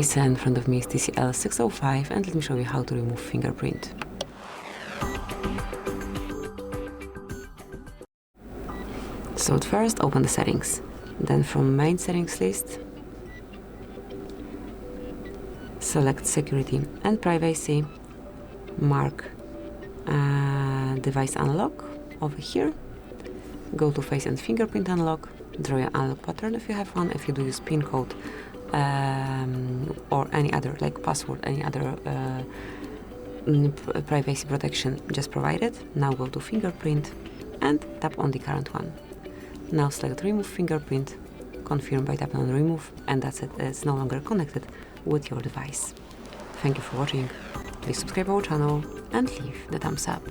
guys, in front of me is TCL 605 and let me show you how to remove fingerprint. So at first open the settings, then from main settings list select security and privacy, mark device unlock over here, go to face and fingerprint unlock, draw your unlock pattern if you have one. If you do use pin code or any other like password, any other privacy protection, just provide it. Now go to fingerprint and tap on the current one. Now select remove fingerprint, confirm by tapping on remove, and that's it. It's no longer connected with your device. Thank you for watching. Please subscribe our channel and leave the thumbs up.